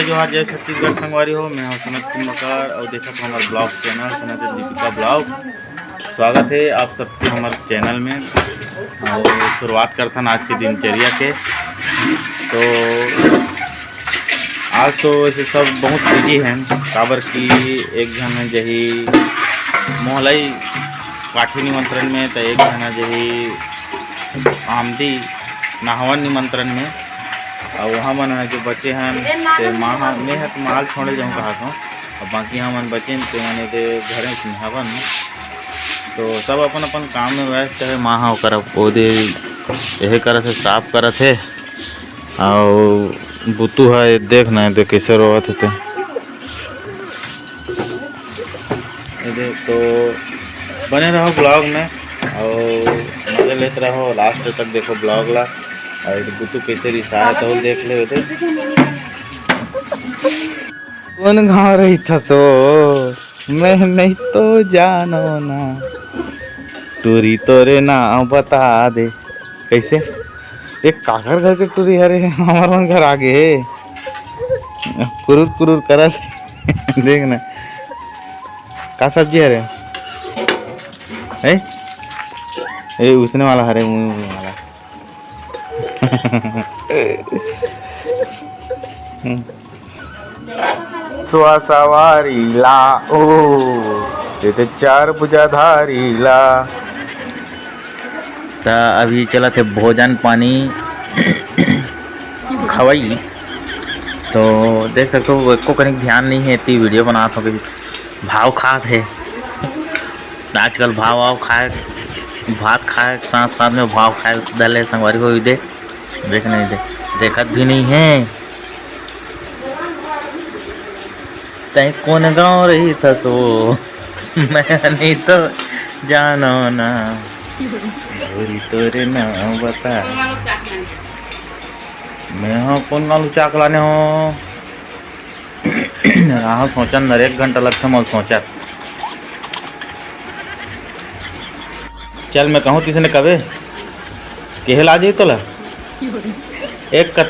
जोहार जय छत्तीसगढ़ संगवारी हो। मैं हूं सनत कुंभकार और देखा तो हमारे blog channel Sanat Deepika blog. स्वागत है आप सबके हमारे चैनल में। और शुरुआत करता आज की दिनचर्या के। तो आज तो वैसे सब बहुत बिजी हैं काबर की एक जन जही मोहलाई काठी निमंत्रण में, तो एक जन जही आमदी नाहवन निमंत्रण में। और वहाँ मन जो बच्चे हैं ते माँ मैं तो माल छोड़े जाऊँ कहा था, और बाकी हम मन बच्चे तो मैंने तो घरे हवन। तो सब अपन अपन काम में व्यस्त है। माँ कर पौधे यही करत है, साफ करत है। और बुतू है देख ना देख कैसे रोवत है। तो बने रहो ब्लॉग में और मजा लेते रहो लास्ट तक देखो ब्लॉग ला। और बुतू कैसे रिसा है तो देख ले। कौन गाँव रही था सो मैं नहीं तो जानो ना, टूरी तोरे ना बता दे। कैसे एक काकर घर के टूरी हरे हमारे मन घर आगे कुरुर कुरुर करा देखना का सब्जी हरे ए उसने वाला हरे मुँह वाला सवारी ला ओ ते चार भुजाधारी ला। तो अभी चला थे भोजन पानी खवाई। तो देख सकते हो को कहीं ध्यान नहीं है इतनी वीडियो बना था भाव खात है। आजकल भाव खाए भात खाए साथ साथ में भाव खाए दले संगवारी को भी देख नहीं देखत भी नहीं है। तय कौन गाँव रही था सो मैं नहीं तो जानो ना, तोरी तोरे ना बता। मैं हाँ कौन गालू चाक लाने हो रहा सोचा न 1 घंटा लगता मैं सोचा। चल मैं कहूँ तीसने कबे केहल आ जाए तो ला एक का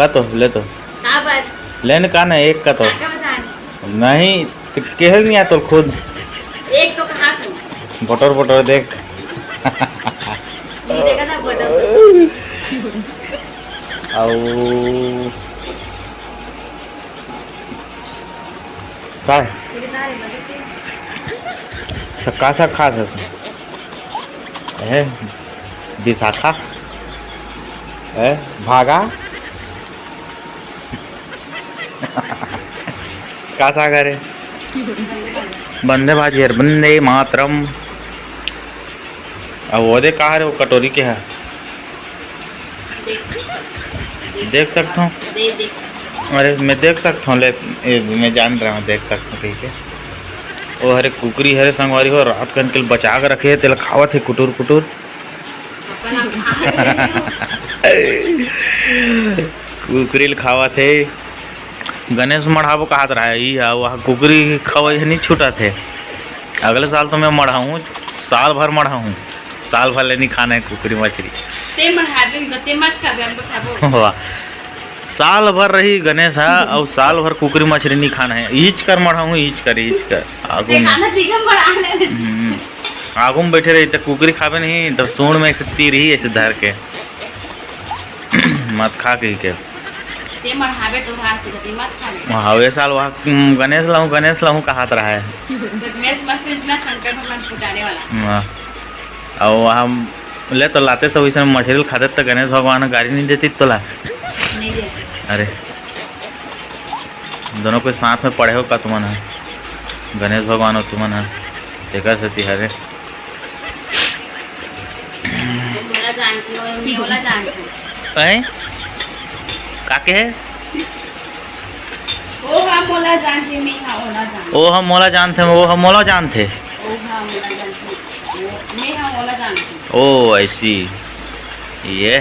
तो ले तो लेने का ना एक का तो नहीं तो केहल नहीं आ तो खुद एक तो कहाँ बटर देख नहीं देखा था बटर का तो कासा खा है विशाखा है भागा कासा करे बंदे बाजी यार बंदे मातरम। अब वो दे कहा रे वो कटोरी के है देख सकता हूँ। अरे मैं देख सकता हूँ मैं जान रहा हूँ देख सकता हूँ कहीं के वो हरे कुकरी हरे संगवारी हो रात कन के बचा के रखे तेल खावत है कुटुर कुटुर कुकरी खावत है। गणेश मढ़ाबो कहा रहा है वह कुकरी खवाई नहीं छूटा थे। अगले साल तो मैं मढ़ा हूँ साल भर मढ़ा हूँ साल भर ले नहीं खाना है कुकरी मछली साल भर रही गणेश है और साल भर कुकरी मछली नहीं खाना है। ईच कर मढ़ा हूँ ईच कर आगू में बैठे रही तो कुकरी खावे नहीं तो सूंड में ऐसे तीर ही ऐसे धर के मत खा के हवे साल वहाँ गणेश लाऊं कहा रहा है। और वहाँ ले तो लाते सब इसे मछली खाते तो गणेश भगवान गाड़ी नहीं देती तो ला अरे दोनों को साथ में पढ़े हो का तुमन है गणेश भगवान हो तुमन है देखा सती हरे काके है ओ हम मोला जानते मैं हाँ ओला जानते वो हम मोला जानते मैं हाँ ओला जानते। ओ ऐसी ये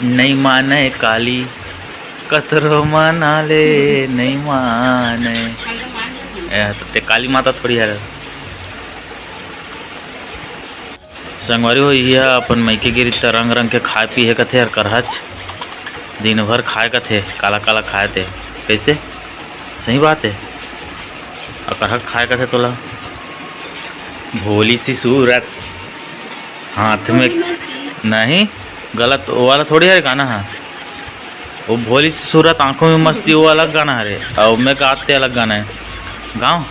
नहीं माने काली कतरो माना ले नहीं माने तो ते काली माता थोड़ी है संगवारी हो अपन मैके गिरी रंग रंग के खाए पी है कथे करहच दिन भर खाए का थे, काला काला खाए थे, कैसे? सही बात है। और कड़क खाए का थे तोला। भोली सी सूरत हाथ में नहीं, गलत वो वाला थोड़ी है गाना है। वो भोली सी सूरत आंखों में मस्ती वो अलग गाना है रे, और मैं गाते अलग गाना है। गाँव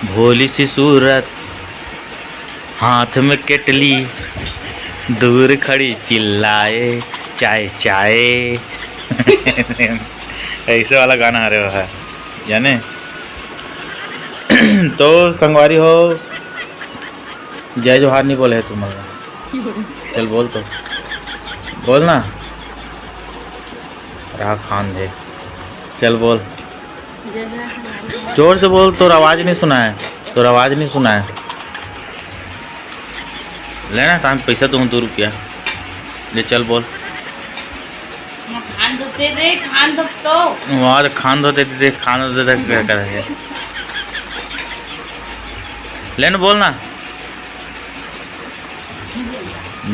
भोली सी सूरत हाथ में केटली, दूर खड़ी चिल्लाए चाय चाय। ऐसे वाला गाना आ रहा है यानी। तो संगवारी हो, जय जोहार नहीं बोले है तुम? चल बोल, तो बोल ना, रहा खान दे, चल बोल, जोर से बोल। तो आवाज़ नहीं सुना है, तो आवाज़ नहीं सुना है। लेना टाइम, पैसा दूँ 2 रुपया ले, चल बोल। खान दे दे, खान दो तो वहाँ खान दो दे, खान दो दे, क्या करेंगे? लेना बोल ना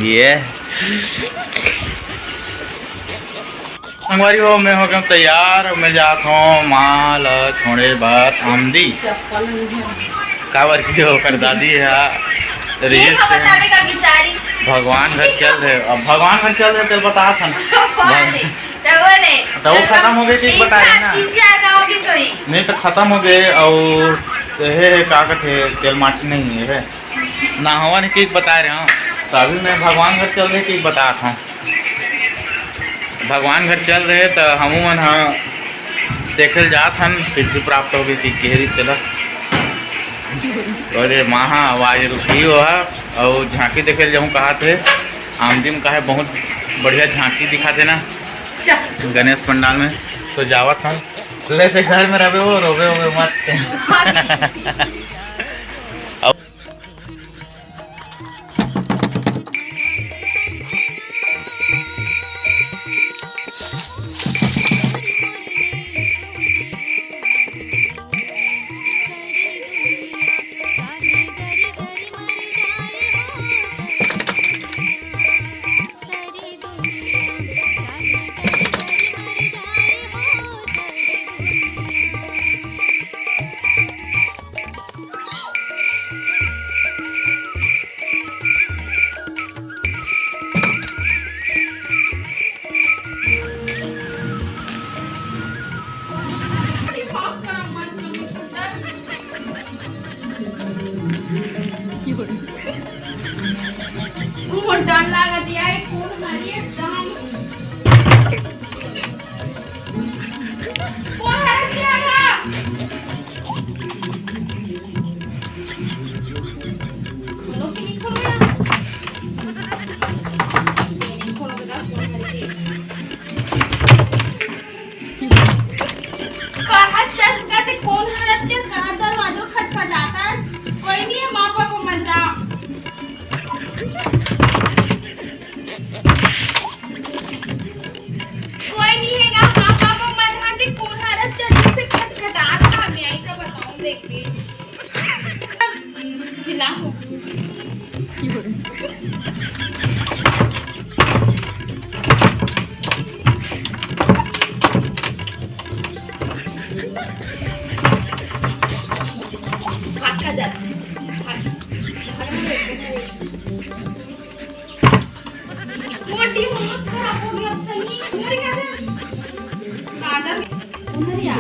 ये। संगवारी हो, मैं हो गया तैयार। मैं जाता हूँ माल छोड़े बात आमदी कावर की होकर दादी है भगवान घर चल रहे। अब भगवान घर चल रहे, चल बता था तो वो खत्म हो गई चीज बता रहे ना। नहीं तो खत्म हो गए। और का कहते तेल माटी नहीं है ना, हवा नहीं चीज बता रहे हूँ। तो अभी मैं भगवान घर चल रहे चीज बता था। भगवान घर चल रहे तो हम मन हाँ देखल जात हन, सिद्धि प्राप्त हो गई चीज केहरी तिलक। अरे महा आवाज रुकी हो और झांकी देखे जाऊँ कहा थे आमदी में, कहा बहुत बढ़िया झांकी दिखा थे ना गणेश पंडाल में। तो जावत हम ले से घर में रहे हो, रोवे होवे मत। डर लगा दिया है, कौन मारी है एकदम। कौन है क्या है? बोलो कि नहीं खोल गया? नहीं खोल गया, कौन है? कहाँ चल गए? कौन है? कहाँ दरवाजा खटखटाता है? कोई नहीं है, माँ बाप मत जा। कोई नहीं है ना, पापा को मन हाथी कौन हरस जल्दी से खटखटा रहा है। आई तो बताऊं देख के जिला हो भाग जा मोटी बहुत खराब हो गई। अब सही उमर क्या है आदम उमर या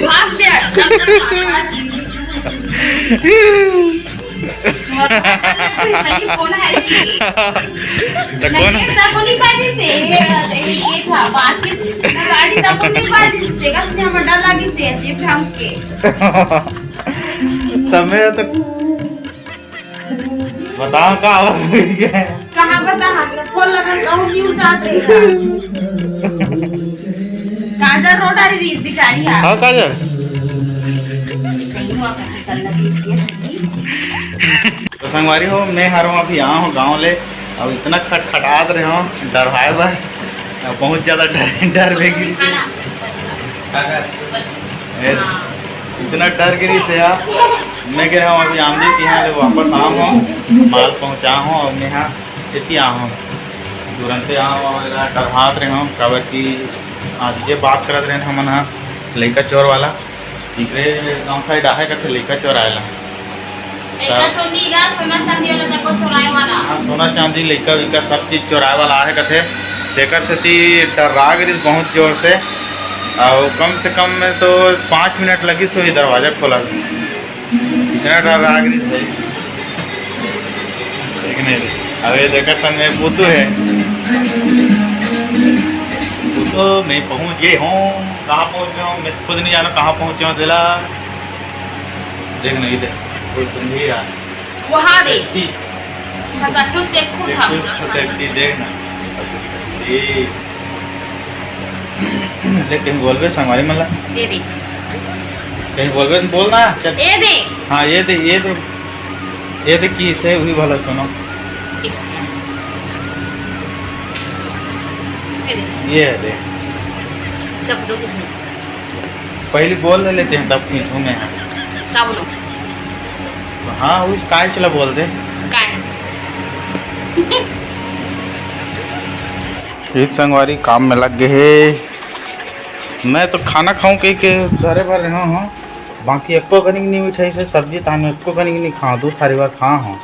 भाग जा कौन है पार्टी से ये था बात की गाड़ी तब नहीं पार्टी से देखा तुझे हम डर लगी से अजीब ढंग के समय तो बताओ का आवाज है कहां बता फोन लगा तो न्यूज आते हैं काजर रोड आ रही बेचारी है। हां काजर सही हुआ चल लगी तो संगवारी हो मैं हर अभी यहाँ हूँ गाँव ले अब इतना खटखटात रहे हो डरवाए बर बहुत ज़्यादा डर बेगी इतना डर गिरी से यार मैं कह रहा हूँ अभी आमदी के यहाँ वापस आऊँ हूँ माल पहुँचा हूँ और मैं यहाँ इतनी आऊँ तुरंत यहाँ डरहात रहे हूँ काबर की आज ये बात करत रहे हम यहाँ लड़का चोर वाला इकरे गाँव साइड आहे करते लड़का चोर आएला सोना चांदी लड़का विका सब चीज़ चोराए वाला आहे कथे देकर से डरा गई बहुत जोर से और कम से कम में तो 5 मिनट लगी सो ही दरवाज़ा खोला इतना डरा गई सही देखने अरे देखकर सन में बुतू है तो मैं पहुंच गई हूँ कहाँ पहुँच गया हूँ मैं खुद नहीं जाना कहाँ पहुँचे हूँ दिला देख नहीं दे कोई समझी रहा वहाँ दे देखना कहीं बोल बे संगवारी मला दे दे कहीं बोल बे बोलना चल ये दे हाँ ये दे की से वही भला सुनो ये दे पहले बोल लेते हैं तब खींचू में हाँ उस काय चला बोल दे एक संगवारी काम में लग गए मैं तो खाना खाऊं कहीं के घरे भर रहा हूँ बाकी एको कनिक नहीं मिठाई से सब्जी तो हमें एको कनिक नहीं खाऊँ 2 थारी बार खा हूँ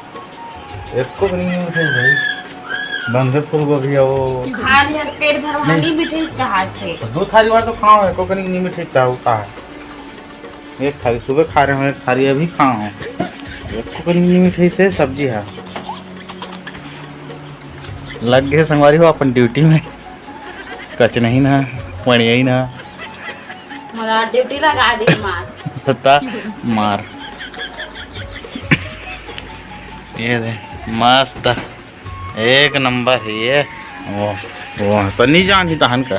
एको कनिक नहीं मिठाई भाई बंदे फूल गोभी वो पेट भर वाली मिठाई से हाथ से 2 थारी बार तो खाऊँ एको कनिक नहीं मिठाई क्या होता है एक थारी सुबह खा रहे हूँ एक थारी अभी खा हूँ एको कनिक नहीं मिठाई से सब्जी है लग गए संगवारी हो अपन ड्यूटी में कच नहीं ना बढ़िया ही ना हमारा ड्यूटी लगा दे मार पता मार ये दे मस्त एक नंबर है ये वो तो नहीं जान ही तहन का